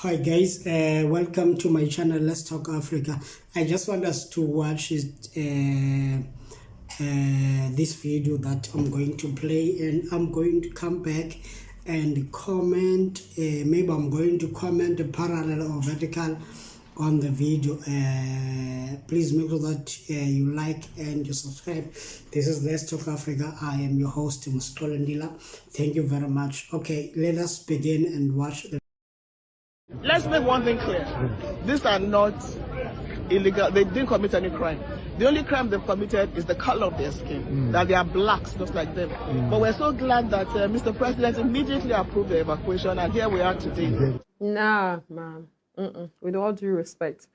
Hi guys, welcome to my channel. Let's Talk Africa. I just want us to watch this video that I'm going to play, and I'm going to come back and comment. Maybe I'm going to comment a parallel or vertical on the video. Please make sure that you like and you subscribe. This is Let's Talk Africa. I am your host, Mr. Ndila. Thank you very much. Okay, let us begin and watch the. Let's make one thing clear. These are not illegal. They didn't commit any crime. The only crime they've committed is the color of their skin, that they are blacks just like them. But we're so glad that Mr. President immediately approved the evacuation, and here we are today. Nah, man. With all due respect,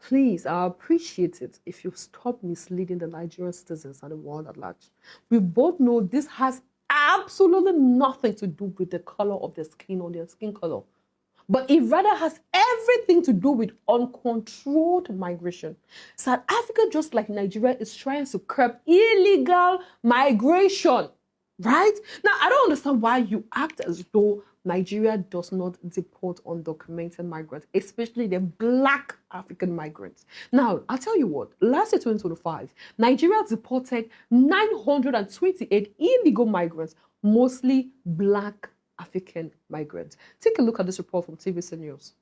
please, I appreciate it if you stop misleading the Nigerian citizens and the world at large. We both know this has absolutely nothing to do with the color of their skin or their skin color. But it rather has everything to do with uncontrolled migration. South Africa, just like Nigeria, is trying to curb illegal migration, right? Now, I don't understand why you act as though Nigeria does not deport undocumented migrants, especially the black African migrants. Now, I'll tell you what, last year, 2025, Nigeria deported 928 illegal migrants, mostly black African migrants. Take a look at this report from TVC News.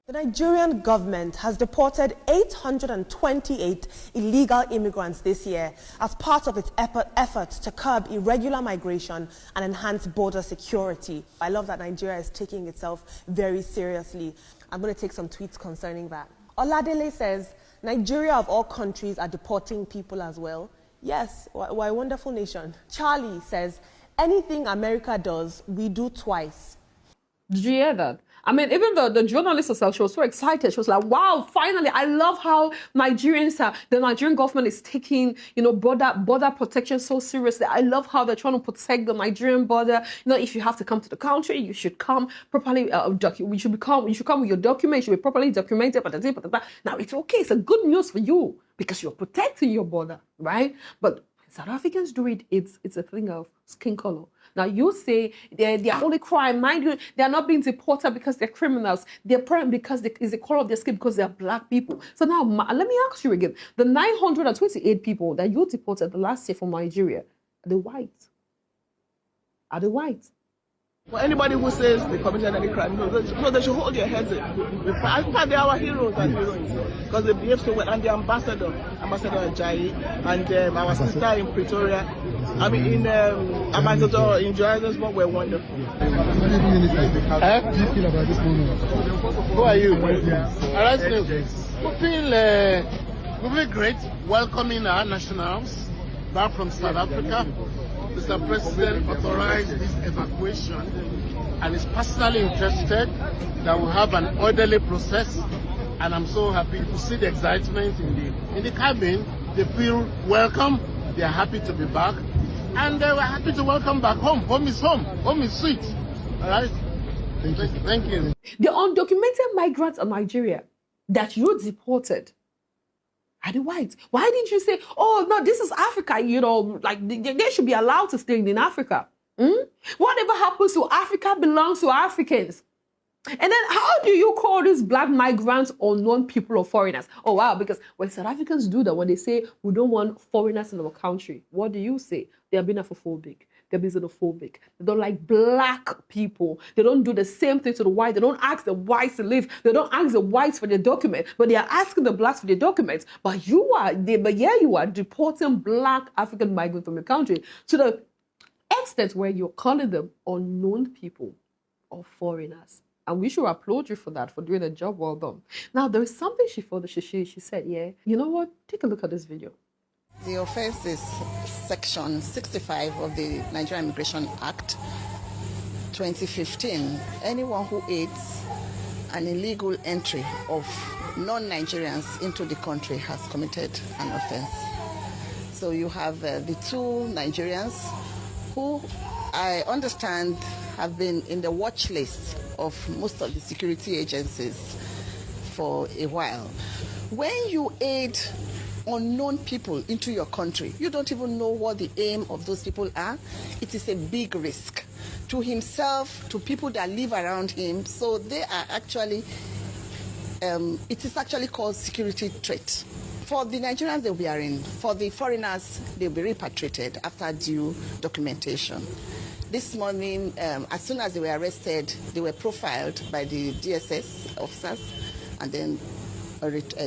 The Nigerian government has deported 828 illegal immigrants this year as part of its efforts to curb irregular migration and enhance border security. I love that Nigeria is taking itself very seriously. I'm going to take some tweets concerning that. Oladele says, Nigeria of all countries are deporting people as well. Yes, we're a wonderful nation. Charlie says, anything America does, we do twice. Did you hear that? I mean, even the journalist herself, she was so excited. She was like, wow, finally, I love how the Nigerian government is taking, border protection so seriously. I love how they're trying to protect the Nigerian border. If you have to come to the country, you should come properly, you should come with your documents, you should be properly documented. Now, it's okay. It's a good news for you because you're protecting your border, right? But South Africans do it, it's a thing of skin color. Now you say their only crime, mind you, they're not being deported because they're criminals. They're because it's the color of their skin because they're black people. So now let me ask you again. The 928 people that you deported the last year from Nigeria, are they white? Are they white? For anybody who says they committed any crime, they should hold their heads in. I think they are our heroes and heroines because they behave so well. And the Ambassador Ajayi, and our sister in Pretoria, Ambassador in Johannesburg were wonderful. How do you feel about this moment? Who are you? We feel great welcoming our nationals back from South Africa. Mr. President authorized this evacuation and is personally interested that we have an orderly process, and I'm so happy to see the excitement in the cabin. They feel welcome, they are happy to be back, and they were happy to welcome back home. Home is home, home is sweet. All right? Thank you. The undocumented migrants of Nigeria that you deported, are they white? Why didn't you say, oh, no, this is Africa, they should be allowed to stay in Africa? Whatever happens to Africa belongs to Africans. And then how do you call these black migrants unknown people or foreigners? Oh, wow, because when South Africans do that, when they say we don't want foreigners in our country, what do you say? They are being xenophobic. They're being xenophobic. They don't like black people. They don't do the same thing to the white. They don't ask the whites to leave. They don't ask the whites for their document, but they are asking the blacks for their documents. But you are deporting black African migrants from your country to the extent where you're calling them unknown people or foreigners. And we should applaud you for that, for doing a job well done. Now, there is something she said, yeah, you know what? Take a look at this video. The offense is Section 65 of the Nigerian Immigration Act 2015. Anyone who aids an illegal entry of non-Nigerians into the country has committed an offense. So you have the two Nigerians who I understand have been in the watch list of most of the security agencies for a while. When you aid unknown people into your country, you don't even know what the aim of those people are. It is a big risk to himself, to people that live around him. So they are actually, it is actually called security threat. For the Nigerians, they'll be arraigned. For the foreigners, they'll be repatriated after due documentation. This morning, as soon as they were arrested, they were profiled by the DSS officers and then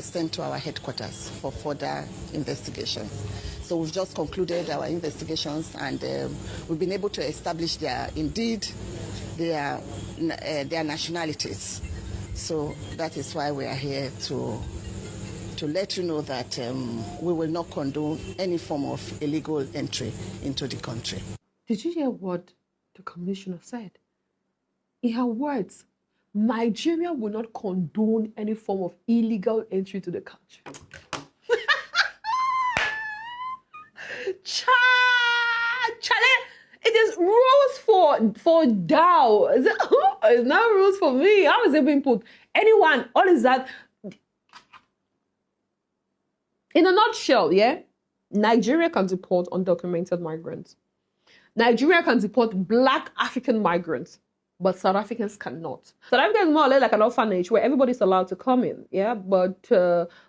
sent to our headquarters for further investigations. So we've just concluded our investigations, and we've been able to establish their nationalities. So that is why we are here to let you know that we will not condone any form of illegal entry into the country. Did you hear what the commissioner said? In her words, Nigeria will not condone any form of illegal entry to the country. Charlie, it is rules for Dow. It's not rules for me. How is it being put? Anyone, all is that. In a nutshell, yeah, Nigeria can deport undocumented migrants. Nigeria can deport Black African migrants, but South Africans cannot. South Africa is more or less like an orphanage where everybody's allowed to come in, yeah, but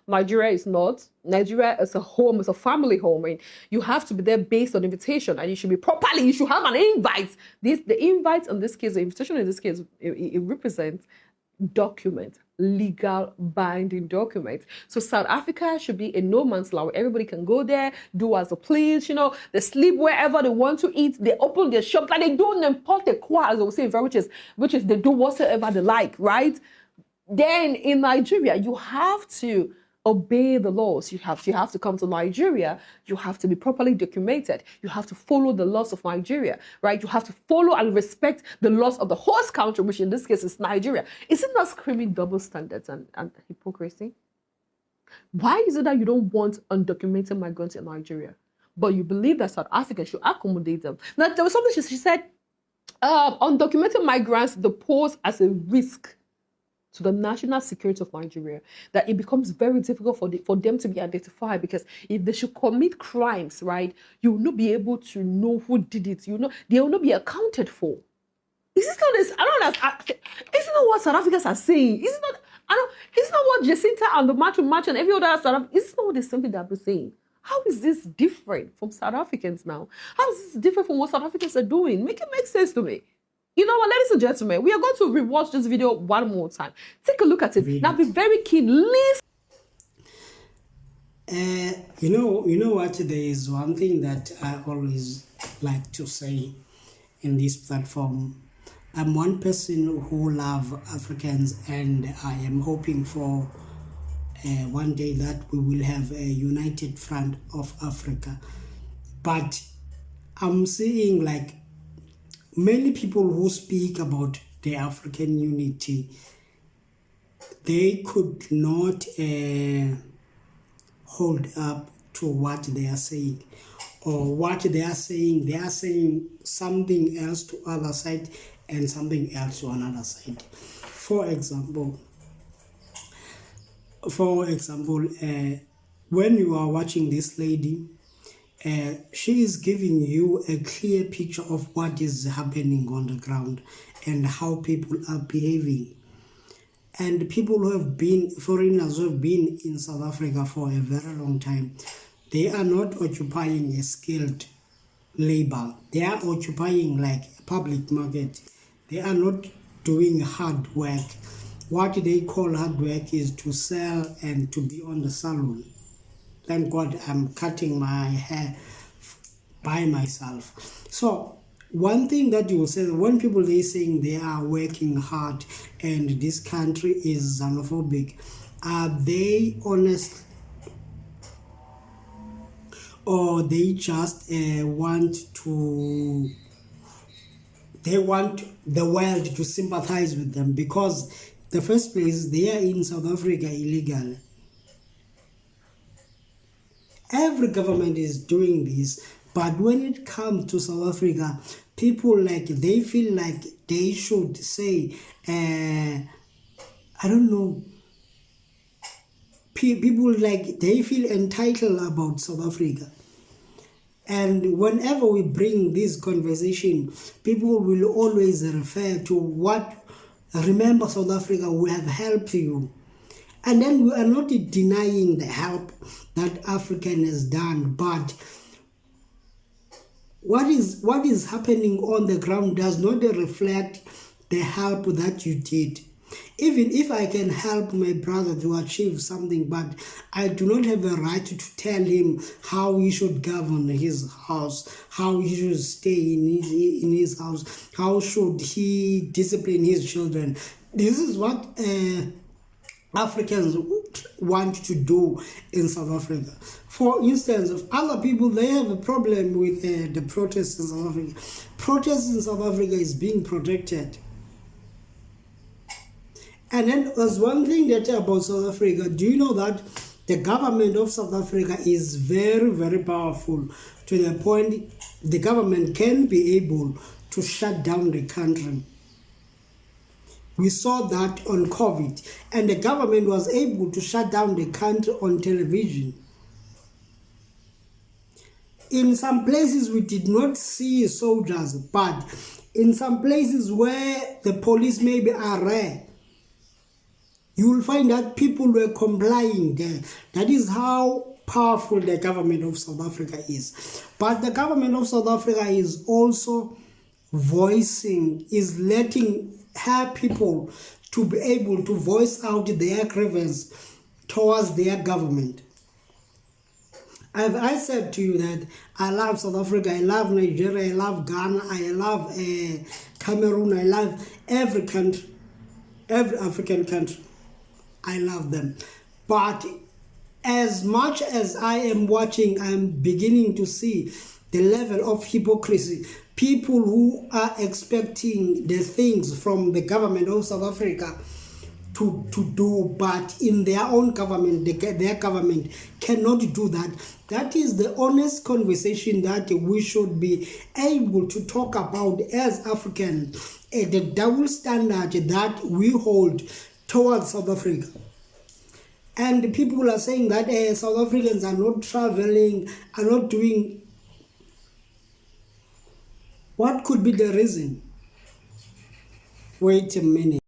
Nigeria is not. Nigeria is a home, it's a family home, and you have to be there based on invitation, and you should be properly, you should have an invite. The invite in this case, the invitation in this case, it represents document, legal binding documents. So South Africa should be a no man's land where everybody can go there, do as they please, you know, they sleep wherever they want to eat, they open their shop, like they do n'importe quoi, as they will say, which is they do whatsoever they like, right? Then in Nigeria, you have to obey the laws. You have to come to Nigeria. You have to be properly documented. You have to follow the laws of Nigeria, right? You have to follow and respect the laws of the host country, which in this case is Nigeria. Isn't that screaming double standards and hypocrisy? Why is it that you don't want undocumented migrants in Nigeria, but you believe that South Africa should accommodate them? Now, there was something she said, undocumented migrants, they pose as a risk to the national security of Nigeria, that it becomes very difficult for them to be identified, because if they should commit crimes, right, you will not be able to know who did it. They will not be accounted for. Is this not this? I don't understand. Isn't that what South Africans are saying? Isn't that what Jacinta and the Match and every other South African, isn't that what they simply have been saying? How is this different from South Africans now? How is this different from what South Africans are doing? Make it make sense to me. You know what, ladies and gentlemen, we are going to rewatch this video one more time. Take a look at it. Now be very keen. Listen. You know what? There is one thing that I always like to say in this platform. I'm one person who loves Africans, and I am hoping for one day that we will have a united front of Africa. But I'm seeing like many people who speak about the African unity, they could not hold up to what they are saying. Or what they are saying something else to other side and something else to another side. For example, when you are watching this lady, she is giving you a clear picture of what is happening on the ground and how people are behaving. And people who have been, foreigners who have been in South Africa for a very long time, they are not occupying a skilled labor. They are occupying like a public market. They are not doing hard work. What they call hard work is to sell and to be on the salon. Thank God I'm cutting my hair by myself. So one thing that you will say, when people they saying they are working hard and this country is xenophobic, are they honest, or they just want the world to sympathize with them? Because the first place, they are in South Africa illegally. Every government is doing this, but when it comes to South Africa, people they feel like they should say, I don't know, people they feel entitled about South Africa. And whenever we bring this conversation, people will always refer to what, remember South Africa, we have helped you. And then we are not denying the help that African has done, but what is happening on the ground does not reflect the help that you did. Even if I can help my brother to achieve something, but I do not have a right to tell him how he should govern his house, how he should stay in his house, how should he discipline his children. This is what Africans want to do in South Africa. For instance, if other people, they have a problem with the protests in South Africa. Protests in South Africa is being protected. And then there's one thing that about South Africa. Do you know that the government of South Africa is very, very powerful, to the point the government can be able to shut down the country? We saw that on COVID, and the government was able to shut down the country on television. In some places we did not see soldiers, but in some places where the police maybe are rare, you will find that people were complying there. That is how powerful the government of South Africa is. But the government of South Africa is also is letting her people to be able to voice out their grievance towards their government. I said to you that I love South Africa, I love Nigeria, I love Ghana, I love Cameroon, I love every country, every African country. I love them. But as much as I am watching, I'm beginning to see the level of hypocrisy. People who are expecting the things from the government of South Africa to do, but in their own government, their government cannot do that. That is the honest conversation that we should be able to talk about as Africans, the double standard that we hold towards South Africa. And people are saying that South Africans are not traveling, are not doing. What could be the reason? Wait a minute.